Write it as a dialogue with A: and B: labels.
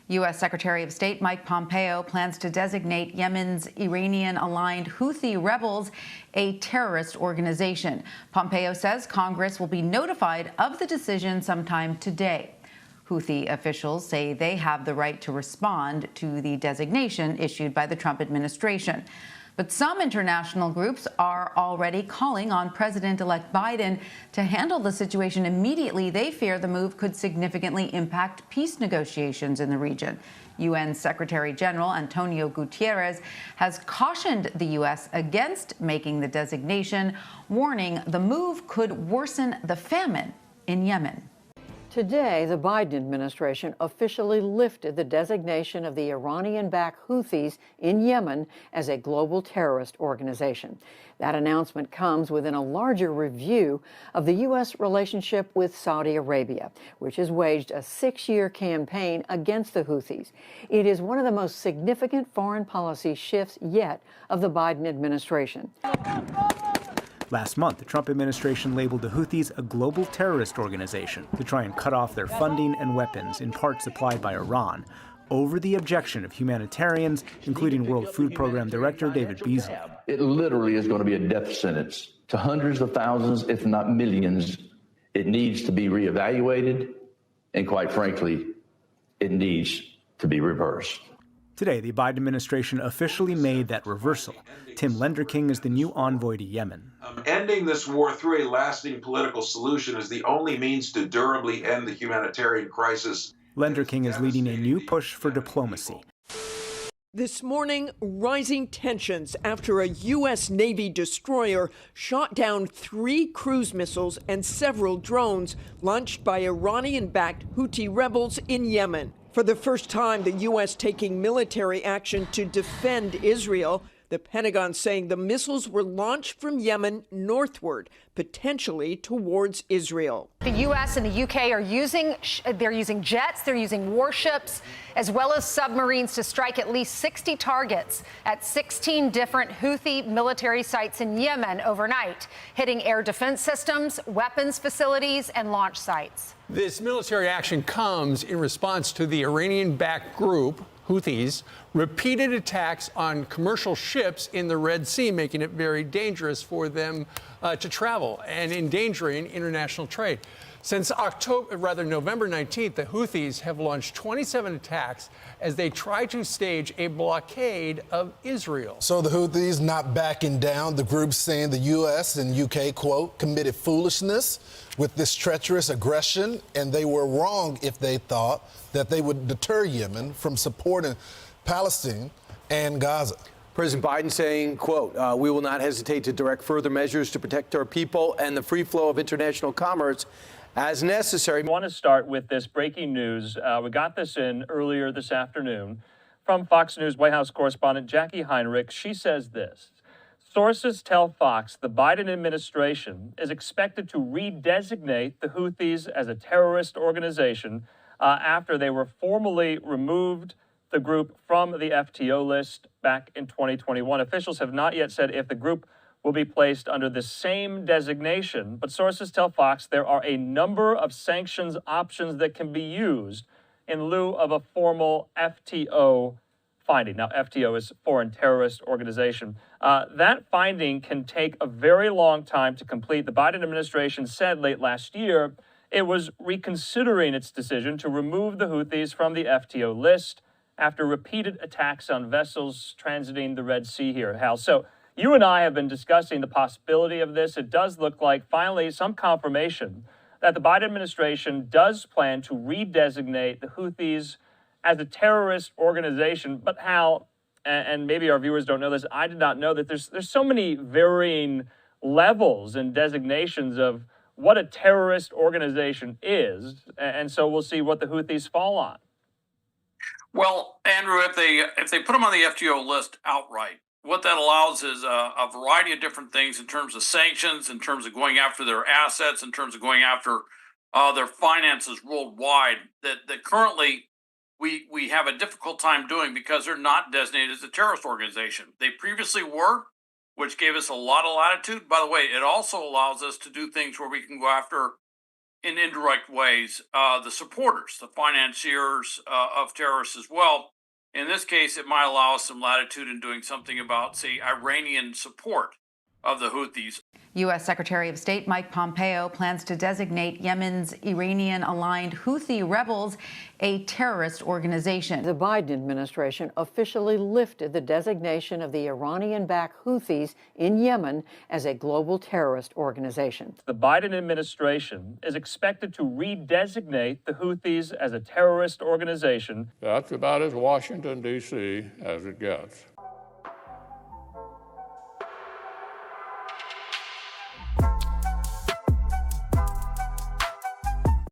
A: U.S. Secretary of State Mike Pompeo plans to designate Yemen's Iranian-aligned Houthi rebels a terrorist organization. Pompeo says Congress will be notified of the decision sometime today. Houthi officials say they have the right to respond to the designation issued by the Trump administration. But some international groups are already calling on President-elect Biden to handle the situation immediately. They fear the move could significantly impact peace negotiations in the region. UN Secretary General Antonio Guterres has cautioned the U.S. against making the designation, warning the move could worsen the famine in Yemen.
B: Today, the Biden administration officially lifted the designation of the Iranian-backed Houthis in Yemen as a global terrorist organization. That announcement comes within a larger review of the U.S. relationship with Saudi Arabia, which has waged a 6-year campaign against the Houthis. It is one of the most significant foreign policy shifts yet of the Biden administration.
C: Last month, the Trump administration labeled the Houthis a global terrorist organization to try and cut off their funding and weapons, in part supplied by Iran, over the objection of humanitarians, including World Food Program Director David Beasley.
D: It literally is going to be a death sentence to hundreds of thousands, if not millions. It needs to be reevaluated, and quite frankly, it needs to be reversed.
C: Today, the Biden administration officially made that reversal. Tim Lenderking is the new envoy to Yemen.
E: Ending this war through a lasting political solution is the only means to durably end the humanitarian crisis.
C: Lenderking is leading a new push for diplomacy.
F: This morning, rising tensions after a U.S. Navy destroyer shot down 3 cruise missiles and several drones launched by Iranian-backed Houthi rebels in Yemen. For the first time, the U.S. taking military action to defend Israel. The Pentagon saying the missiles were launched from Yemen northward, potentially towards Israel.
G: The U.S. and the U.K. are using jets, they're using warships, as well as submarines to strike at least 60 targets at 16 different Houthi military sites in Yemen overnight, hitting air defense systems, weapons facilities, and launch sites.
H: This military action comes in response to the Iranian-backed group, Houthis, repeated attacks on commercial ships in the Red Sea, making it very dangerous for them to travel and endangering international trade. Since November 19th, the Houthis have launched 27 attacks as they try to stage a blockade of Israel.
I: So the Houthis not backing down. The group saying the U.S. and U.K., quote, committed foolishness with this treacherous aggression, and they were wrong if they thought that they would deter Yemen from supporting Palestine and Gaza.
J: President Biden saying, quote, we will not hesitate to direct further measures to protect our people and the free flow of international commerce as necessary.
K: I want to start with this breaking news. We got this in earlier this afternoon from Fox News White House correspondent Jackie Heinrich. She says this: sources tell Fox the Biden administration is expected to redesignate the Houthis as a terrorist organization after they were formally removed the group from the FTO list back in 2021. Officials have not yet said if the group will be placed under the same designation, but sources tell Fox there are a number of sanctions options that can be used in lieu of a formal FTO finding. Now, FTO is Foreign Terrorist Organization. That finding can take a very long time to complete. The Biden administration said late last year it was reconsidering its decision to remove the Houthis from the FTO list after repeated attacks on vessels transiting the Red Sea here, Hal. So you and I have been discussing the possibility of this. It does look like finally some confirmation that the Biden administration does plan to redesignate the Houthis as a terrorist organization. But Hal, and maybe our viewers don't know this, I did not know that there's so many varying levels and designations of what a terrorist organization is. And so we'll see what the Houthis fall on.
L: Well, Andrew, if they put them on the FTO list outright, what that allows is a variety of different things in terms of sanctions, in terms of going after their assets, in terms of going after their finances worldwide that currently we have a difficult time doing because they're not designated as a terrorist organization. They previously were, which gave us a lot of latitude. By the way, it also allows us to do things where we can go after in indirect ways the supporters, the financiers of terrorists as well. In this case, it might allow us some latitude in doing something about, say, Iranian support of the Houthis.
A: U.S. Secretary of State Mike Pompeo plans to designate Yemen's Iranian-aligned Houthi rebels a terrorist organization.
B: The Biden administration officially lifted the designation of the Iranian-backed Houthis in Yemen as a global terrorist organization.
K: The Biden administration is expected to redesignate the Houthis as a terrorist organization.
M: That's about as Washington, D.C. as it gets.